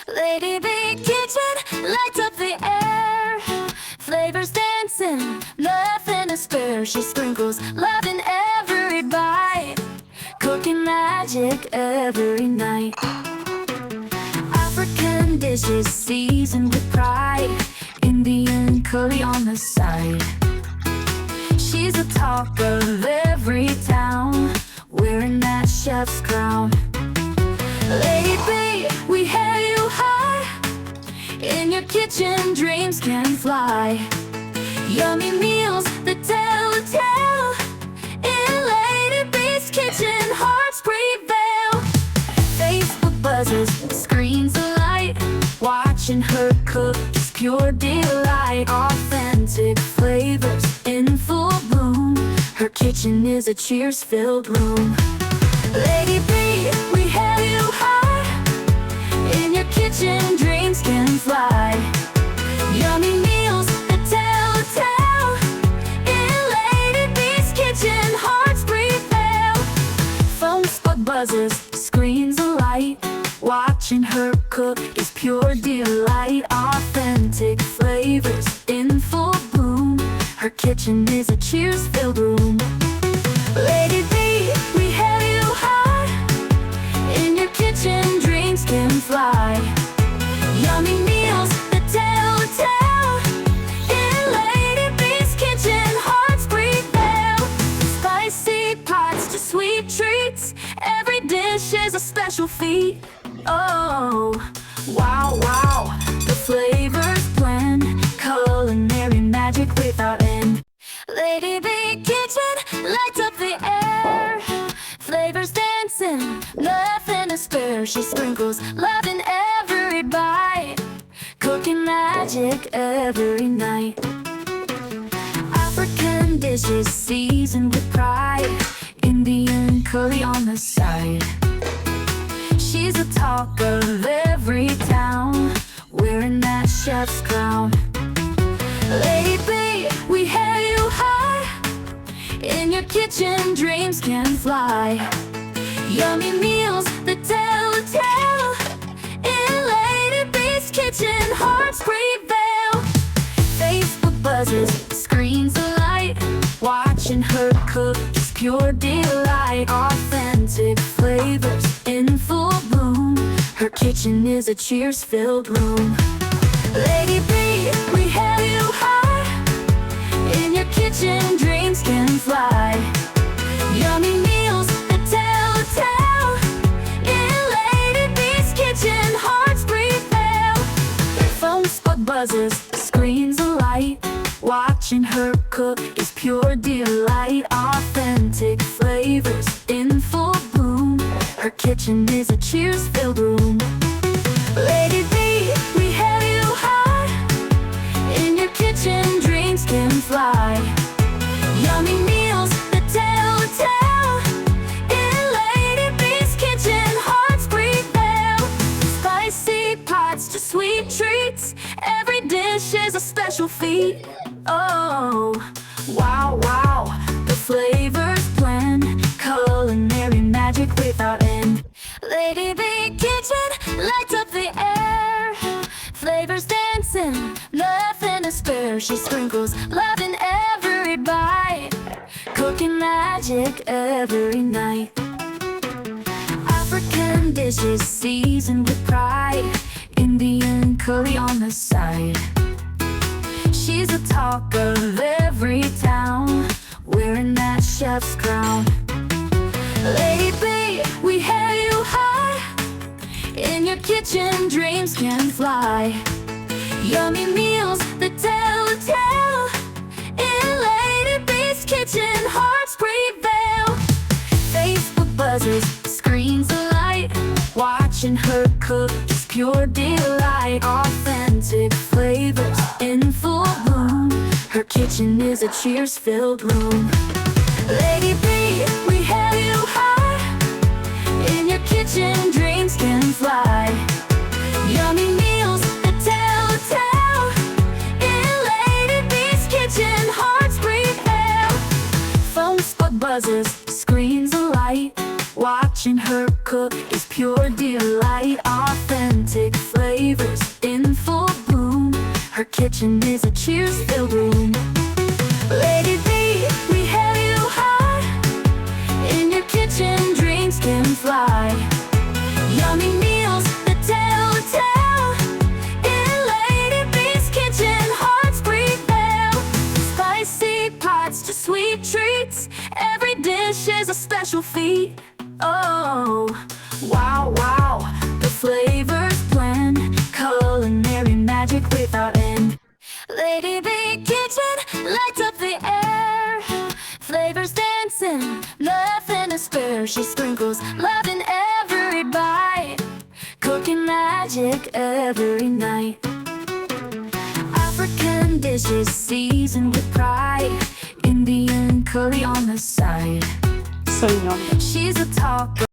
Lady B Kitchen lights up the air. Flavors dancing, nothing to spare. She sprinkles love in every bite, cooking magic every night. African dishes seasoned with pride, Indian curry on the side. She's the talk of every town, wearing that chef's crown. Lady B, we hail you high. In your kitchen, dreams can fly. Yummy meals that tell a tale. In Lady B's kitchen, hearts prevail. Facebook buzzes, screens alight. Watching her cook is pure delight. Authentic flavors in full bloom. Her kitchen is a cheers-filled room. Lady B, we hail you high. In your kitchen, dreams can fly. Yummy meals that tell a tale. In Lady B's kitchen, hearts prevail. Phones bug buzzes, screens alight. Watching her cook is pure delight. Authentic flavors in full bloom. Her kitchen is a cheers-filled room. Lady B, we hail you high. In your kitchen, dreams can fly. Yummy meals that tell a tale. In Lady B's kitchen, hearts prevail. Spicy pots to sweet treats, every dish is a special feat. Oh, wow, wow, the flavors blend, culinary magic without end. Lady B Kitchen lights up the air. Flavors dancing, nothing to spare. She sprinkles love in every bite, cooking magic every night. African dishes seasoned with pride, Indian curry on the side. She's the talk of every town, wearing that chef's crown. Lady B, we hail you high. In your kitchen, dreams can fly. Yummy meals that tell a tale. In Lady B's kitchen, hearts prevail. Facebook buzzes, screens alight. Watching her cook is pure delight. Authentic flavors in full bloom. Her kitchen is a cheers-filled room. Lady B, we hail you high. In your kitchen, dreams can fly. Yummy meals that tell a tale. In Lady B's kitchen, hearts prevail. Phones bug buzzes, screens alight. Watching her cook is pure delight. Authentic flavors in full bloom. Her kitchen is a cheers-filled room. Lady B, we hail you high. In your kitchen, dreams can fly. Yummy meals that tell a tale. In Lady B's kitchen, hearts prevail. Spicy pots to sweet treats, every dish is a special feat. Oh, wow, wow, the flavors blend, culinary magic without end. Lady B Kitchen lights up the air. Flavors dancing, nothing to spare. She sprinkles love in every bite, cooking magic every night. African dishes seasoned with pride, Indian curry on the side. She's the talk of every town, wearing that chef's crown. Lady B, we hail you high. In your kitchen, dreams can fly. Yummy meals that tell a tale. In Lady B's kitchen, hearts prevail. Facebook buzzes, screens alight. Watching her cook is pure delight. Authentic flavors in full bloom. Her kitchen is a cheers-filled room. Lady B, we hail you high. In your kitchen, dreams can fly. Yummy meals that tell a tale. In Lady B's kitchen, hearts prevail. Phones bug buzzes, screens alight. Watching her cook is pure delight. Authentic flavors in full bloom. Her kitchen is a cheers-filled room. Lady B, we hail you high. In your kitchen, dreams can fly. Yummy meals that tell a tale. In Lady B's kitchen, hearts prevail. Spicy pots to sweet treats. Every dish is a special feat. Oh, wow, wow, the flavors blend. Culinary magic without end. Lady B kitchen lights up the air. Flavors dancing, nothing to spare. She sprinkles love in every bite. Cooking magic every night. African dishes seasoned with pride. Indian curry on the side. So yummy. She's a talker.